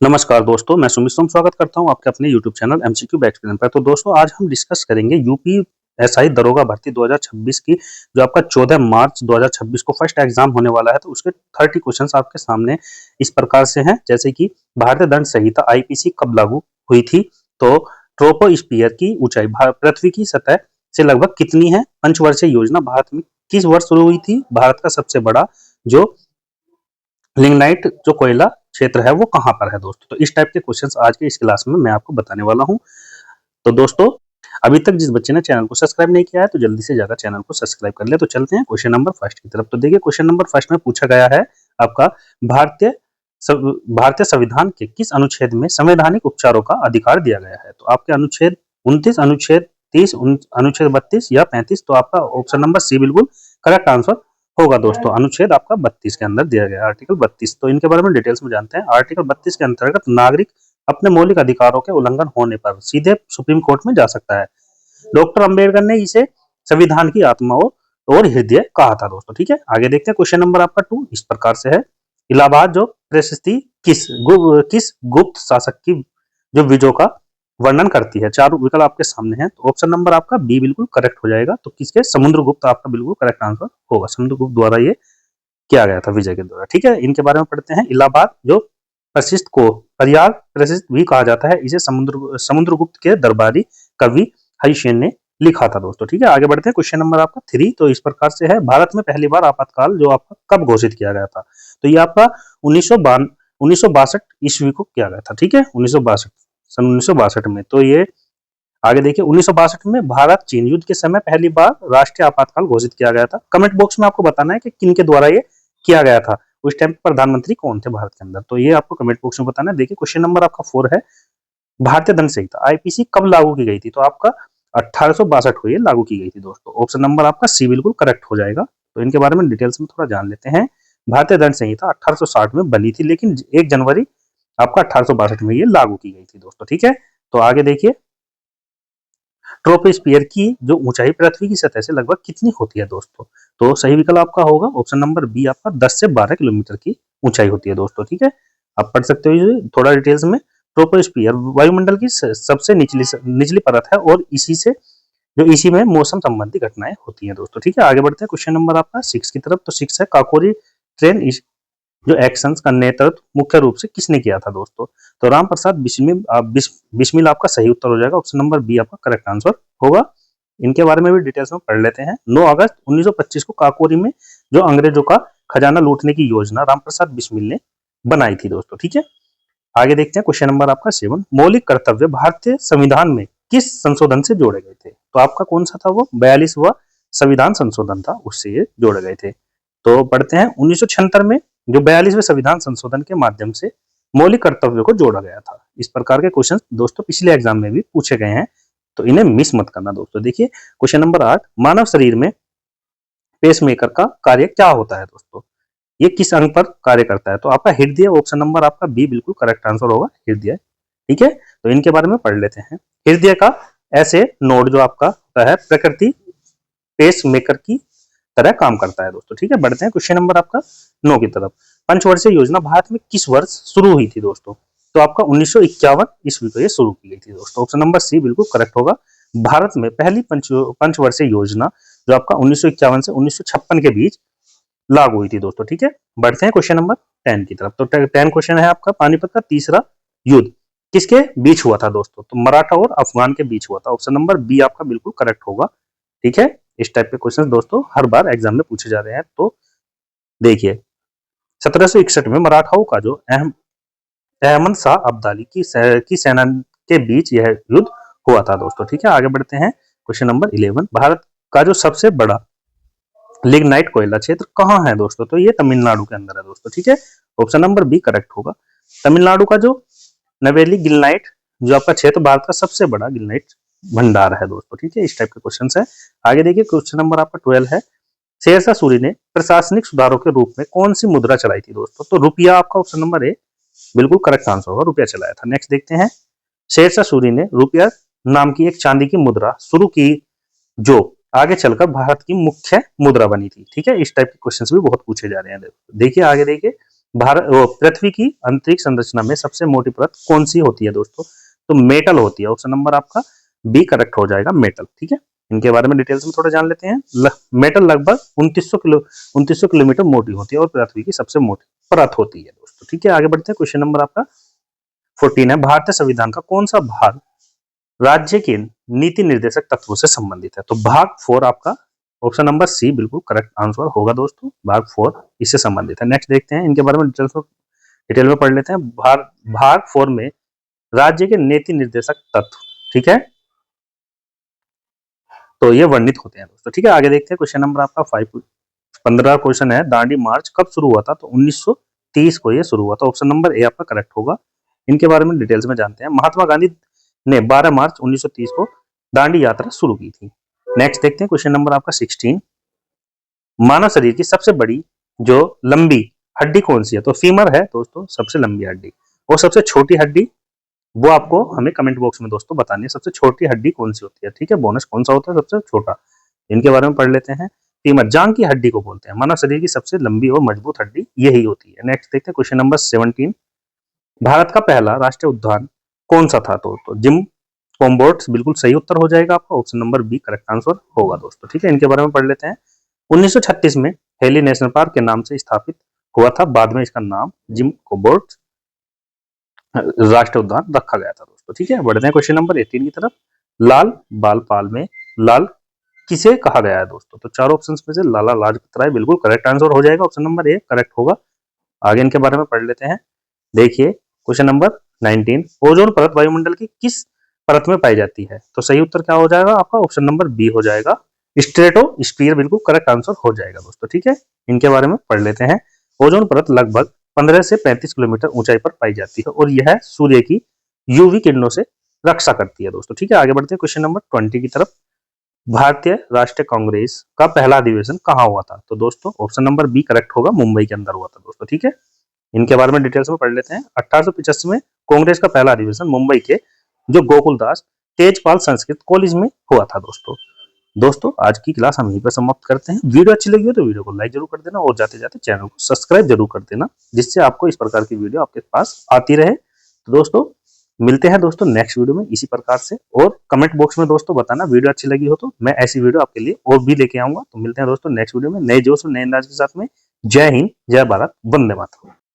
नमस्कार दोस्तों, मैं सुमित सोम स्वागत करता हूं आपके अपने YouTube channel MCQ back explain पर। तो दोस्तों आज हम डिस्कस करेंगे यूपीएसआई दरोगा भर्ती 2026 की, जो आपका 14 मार्च 2026 को फर्स्ट एग्जाम होने वाला है। तो उसके 30 क्वेश्चंस आपके सामने इस प्रकार से हैं, जैसे कि भारतीय दंड संहिता आईपीसी कब लागू हुई थी, तो ट्रोपोस्फियर की ऊंचाई पृथ्वी की सतह से लगभग कितनी है, पंचवर्षीय योजना भारत में किस वर्ष शुरू हुई थी, भारत का सबसे बड़ा जो लिग्नाइट जो कोयला क्षेत्र है वो कहाँ पर है दोस्तों। तो इस टाइप के क्वेश्चंस आज के इस क्लास में मैं आपको बताने वाला हूँ। तो दोस्तों अभी तक जिस बच्चे ने चैनल को सब्सक्राइब नहीं किया है तो जल्दी से जाकर चैनल को सब्सक्राइब कर ले। तो चलते हैं क्वेश्चन नंबर फर्स्ट की तरफ। तो देखिए क्वेश्चन नंबर फर्स्ट में पूछा गया है आपका भारतीय भारतीय संविधान के किस अनुच्छेद में संवैधानिक उपचारों का अधिकार दिया गया है। तो आपके अनुच्छेद 29, अनुच्छेद 30, अनुच्छेद 32 या 35। तो आपका ऑप्शन नंबर सी बिल्कुल करेक्ट आंसर होगा दोस्तों। अनुच्छेद आपका 32 के अंदर दिया गया है, आर्टिकल 32। तो इनके बारे में डिटेल्स में जानते हैं। आर्टिकल 32 के अंतर्गत नागरिक अपने मौलिक अधिकारों के उल्लंघन होने पर सीधे सुप्रीम कोर्ट में जा सकता है। डॉक्टर अंबेडकर ने इसे संविधान की आत्मा और हृदय कहा था दोस्तों। ठीक है, आगे देखते हैं क्वेश्चन नंबर आपका 2 इस प्रकार से है। इलाहाबाद जो प्रशस्ति किस गुप्त शासक की जो विजयों का वर्णन करती है। चारों विकल्प आपके सामने हैं। तो ऑप्शन नंबर आपका बी बिल्कुल करेक्ट हो जाएगा। तो किसके, समुद्रगुप्त आपका बिल्कुल करेक्ट आंसर होगा। समुद्रगुप्त द्वारा ये किया गया था, विजय के द्वारा। ठीक है, इनके बारे में पढ़ते हैं। इलाहाबाद जो प्रशिस्त को प्रयाग प्रशिस्त भी कहा जाता है, इसे समुद्रगुप्त के दरबारी कवि हरिसेन ने लिखा था दोस्तों। ठीक है, आगे बढ़ते हैं। क्वेश्चन नंबर आपका 3 तो इस प्रकार से है। भारत में पहली बार आपातकाल जो आपका कब घोषित किया गया था। तो ये आपका 1962 ईस्वी को किया गया था। ठीक है, 1962 सन 1962 में। तो ये आगे देखिए 1962 में भारत चीन युद्ध के समय पहली बार राष्ट्रीय आपातकाल घोषित किया गया था। कमेंट बॉक्स में आपको बताना है कि किन के द्वारा ये किया गया था, उस टाइम प्रधानमंत्री कौन थे भारत के अंदर। तो ये आपको कमेंट बॉक्स में बताना है। देखिए क्वेश्चन नंबर आपका 4 है। भारतीय दंड संहिता आईपीसी कब लागू की गई थी। तो आपका 1862 को ये लागू की गई थी दोस्तों। ऑप्शन नंबर आपका सी बिल्कुल करेक्ट हो जाएगा। तो इनके बारे में डिटेल्स में थोड़ा जान लेते हैं। भारतीय दंड संहिता 1860 में बनी थी, लेकिन 1 जनवरी आपका 1862 में ये लागू की गई थी दोस्तों। ठीक है, तो आगे देखिए ट्रोपोस्फियर की जो ऊंचाई पृथ्वी की सतह से लगभग कितनी होती है दोस्तों। तो सही विकल्प आपका होगा ऑप्शन नंबर बी, आपका 10 से 12 किलोमीटर की ऊंचाई होती है दोस्तों। ठीक है, आप पढ़ सकते हो ये थोड़ा डिटेल्स में। ट्रोपोस्फियर वायुमंडल की सबसे निचली परत है और इसी में मौसम संबंधी घटनाएं होती हैं दोस्तों। ठीक है, आगे बढ़ते हैं क्वेश्चन नंबर आपका 6 की तरफ। तो 6 है काकोरी ट्रेन जो एक्शंस का नेतृत्व मुख्य रूप से किसने किया था दोस्तों। तो राम प्रसाद बिस्मिल आपका सही उत्तर हो जाएगा। ऑप्शन नंबर बी आपका करेक्ट आंसर होगा। इनके बारे में भी डिटेल्स में पढ़ लेते हैं। 9 अगस्त 1925 को काकोरी में जो अंग्रेजों का खजाना लूटने की योजना राम प्रसाद बिस्मिल ने बनाई थी दोस्तों। ठीक है, आगे देखते हैं क्वेश्चन नंबर आपका 7। मौलिक कर्तव्य भारतीय संविधान में किस संशोधन से जोड़े गए थे। तो आपका कौन सा था वो, 42वां संविधान संशोधन था, उससे ये जोड़े गए थे। तो पढ़ते हैं 1976 में जो 42वें संविधान संशोधन के माध्यम से मौलिक कर्तव्यों को जोड़ा गया था। इस प्रकार के क्वेश्चन दोस्तों पिछले एग्जाम में भी पूछे गए हैं, तो इन्हें मिस मत करना दोस्तों। देखिए क्वेश्चन नंबर 8, मानव शरीर में पेसमेकर का कार्य क्या होता है दोस्तों। ये किस अंग पर कार्य करता है। तो आपका हृदय, ऑप्शन नंबर आपका बी बिल्कुल करेक्ट आंसर होगा, हृदय। ठीक है, तो इनके बारे में पढ़ लेते हैं। हृदय का ऐसे नोड जो आपका होता है प्रकृति पेस मेकर की तरह काम करता है दोस्तों। ठीक है, बढ़ते हैं क्वेश्चन नंबर आपका 9 की तरफ। पंचवर्षीय योजना भारत में किस वर्ष शुरू हुई थी दोस्तों। तो आपका 1951 ईस्वी को ये शुरू की गई थी दोस्तों। ऑप्शन नंबर सी बिल्कुल करेक्ट होगा। भारत में पहली पंचवर्षीय योजना जो आपका 1951 से 1956 के बीच लागू हुई थी दोस्तों। ठीक है, बढ़ते हैं क्वेश्चन नंबर 10 की तरफ। तो 10 क्वेश्चन है आपका, पानीपत का तीसरा युद्ध किसके बीच हुआ था दोस्तों। तो मराठा और अफगान के बीच हुआ था। ऑप्शन नंबर बी आपका बिल्कुल करेक्ट होगा। ठीक है, इस टाइप के क्वेश्चन दोस्तों हर बार एग्जाम में पूछे जा रहे हैं। तो देखिए 1761 में मराठाओं का जो अहमद शाह अब्दाली की सेना के बीच यह युद्ध हुआ था दोस्तों। ठीक है, आगे बढ़ते हैं क्वेश्चन नंबर 11। भारत का जो सबसे बड़ा लिग्नाइट कोयला क्षेत्र कहाँ है दोस्तों। तो ये तमिलनाडु के अंदर है दोस्तों। ठीक है, ऑप्शन नंबर बी करेक्ट होगा। तमिलनाडु का जो नवेली गिलनाइट जो आपका क्षेत्र भारत का सबसे बड़ा गिलनाइट भंडार है दोस्तों। ठीक है, इस टाइप के क्वेश्चन है। आगे देखिए क्वेश्चन नंबर आपका 12 है। शेरशाह सूरी ने प्रशासनिक सुधारों के रूप में कौन सी मुद्रा चलाई थी दोस्तों। तो रुपया आपका ऑप्शन नंबर ए बिल्कुल करेक्ट आंसर होगा, रुपया चलाया था। नेक्स्ट देखते हैं, शेरशाह सूरी ने रुपया नाम की एक चांदी की मुद्रा शुरू की जो आगे चलकर भारत की मुख्य मुद्रा बनी थी। ठीक है, इस टाइप के क्वेश्चंस भी बहुत पूछे जा रहे हैं। देखिए आगे देखिए भारत वो पृथ्वी की अंतरिक्ष संरचना में सबसे मोटी परत कौन सी होती है दोस्तों? तो मेटल होती है। ऑप्शन नंबर आपका बी करेक्ट हो जाएगा, मेटल। ठीक है, इनके बारे में डिटेल्स में थोड़ा जान लेते हैं। मेटल लगभग 2900 किलोमीटर मोटी होती है और पृथ्वी की सबसे मोटी परत होती है दोस्तों। ठीक है, आगे बढ़ते हैं। क्वेश्चन नंबर आपका 14 है, भारतीय संविधान का कौन सा भाग राज्य के नीति निर्देशक तत्वों से संबंधित है? तो भाग 4 आपका ऑप्शन नंबर सी बिल्कुल करेक्ट आंसर होगा दोस्तों। भाग 4 इससे संबंधित है। नेक्स्ट देखते हैं, इनके बारे में डिटेल में पढ़ लेते हैं। भाग 4 में राज्य के नीति निर्देशक तत्व, ठीक है, तो ये वर्णित होते हैं दोस्तों। ठीक है, आगे देखते हैं। क्वेश्चन नंबर आपका 15 क्वेश्चन है, दांडी मार्च कब शुरू हुआ था? तो 1930 को ये शुरू हुआ था। ऑप्शन नंबर ए आपका करेक्ट होगा। इनके बारे में डिटेल्स में जानते हैं। महात्मा गांधी ने 12 मार्च 1930 को दांडी यात्रा शुरू की थी। नेक्स्ट देखते हैं। क्वेश्चन नंबर आपका 16, मानव शरीर की सबसे बड़ी जो लंबी हड्डी कौन सी है? तो फीमर है दोस्तों सबसे लंबी हड्डी। और सबसे छोटी हड्डी वो आपको हमें कमेंट बॉक्स में दोस्तों बतानी है, सबसे छोटी हड्डी कौन सी होती है। ठीक है, बोनस कौन सा होता है सबसे छोटा, इनके बारे में पढ़ लेते हैं। फीमर जांग की हड्डी को बोलते हैं। मानव शरीर की सबसे लंबी और मजबूत हड्डी यही होती है। नेक्स्ट देखते हैं। क्वेश्चन नंबर 17, भारत का पहला राष्ट्रीय उद्यान कौन सा था? तो जिम कॉम्बोर्ट्स बिल्कुल सही उत्तर हो जाएगा आपका। Option number B correct answer होगा दोस्तों। ठीक है, इनके बारे में पढ़ लेते हैं। 1936 में हेली नेशनल पार्क के नाम से स्थापित हुआ था, बाद में इसका नाम जिम कॉम्बोर्ट्स राष्ट्रीय उद्यान रखा गया था दोस्तों। ठीक है, बढ़ते हैं क्वेश्चन नंबर 18 की तरफ। लाल बालपाल में लाल किसे कहा गया है दोस्तों? तो चार ऑप्शंस में से लाला लाजपत राय बिल्कुल करेक्ट आंसर हो जाएगा। ऑप्शन नंबर ए करेक्ट होगा। आगे इनके बारे में पढ़ लेते हैं। देखिए क्वेश्चन नंबर 19, ओजोन परत वायुमंडल की किस परत में पाई जाती है? तो सही उत्तर क्या हो जाएगा आपका? ऑप्शन नंबर बी हो जाएगा, स्ट्रेटोस्फीयर बिल्कुल करेक्ट आंसर हो जाएगा दोस्तों। ठीक है, इनके बारे में पढ़ लेते हैं। ओजोन परत लगभग 15 से 35 किलोमीटर ऊंचाई पर पाई जाती है और यह सूर्य की यूवी किरणों से रक्षा करती है दोस्तों। ठीक है, आगे बढ़ते हैं क्वेश्चन नंबर 20 की तरफ। भारतीय राष्ट्रीय कांग्रेस का पहला अधिवेशन कहाँ हुआ था? तो दोस्तों ऑप्शन नंबर बी करेक्ट होगा, मुंबई के अंदर हुआ था दोस्तों। ठीक है, इनके बारे में डिटेल्स में पढ़ लेते हैं। 1885 में कांग्रेस का पहला अधिवेशन मुंबई के जो गोकुलदास तेजपाल संस्कृत कॉलेज में हुआ था दोस्तों आज की क्लास हम यहीं पर समाप्त करते हैं। वीडियो अच्छी लगी हो तो वीडियो को लाइक जरूर कर देना और जाते जाते चैनल को सब्सक्राइब जरूर कर देना, जिससे आपको इस प्रकार की वीडियो आपके पास आती रहे। तो दोस्तों मिलते हैं दोस्तों नेक्स्ट वीडियो में इसी प्रकार से, और कमेंट बॉक्स में दोस्तों बताना वीडियो अच्छी लगी हो तो मैं ऐसी वीडियो आपके लिए और भी लेके आऊंगा। तो मिलते हैं दोस्तों नेक्स्ट वीडियो में नए जोश और नए अंदाज के साथ में। जय हिंद, जय भारत, वंदे मातरम।